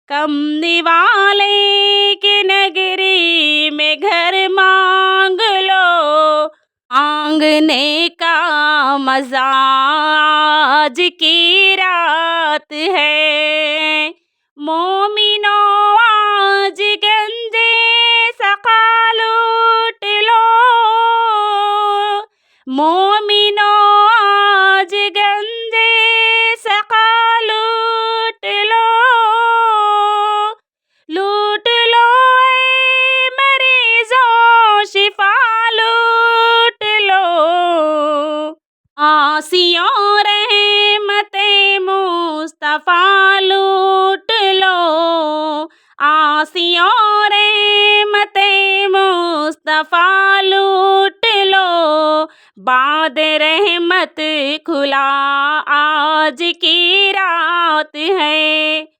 कमली वाले की नगरी में घर मांग लो, मांगने का मज़ा आज की रात है। मोमिनों आज गंजे सक़ा लूट लो, मोमिनों आज गंजे सक़ा लूट लो, लूट लो ऐ मरीज़ों शिफ़ा लूट लो। आसियों रहमते मुस्तफ़ा लूट लो, आसियों रहमते मुस्तफ़ा लूट लो। बाद रहमत खुला आज की रात है।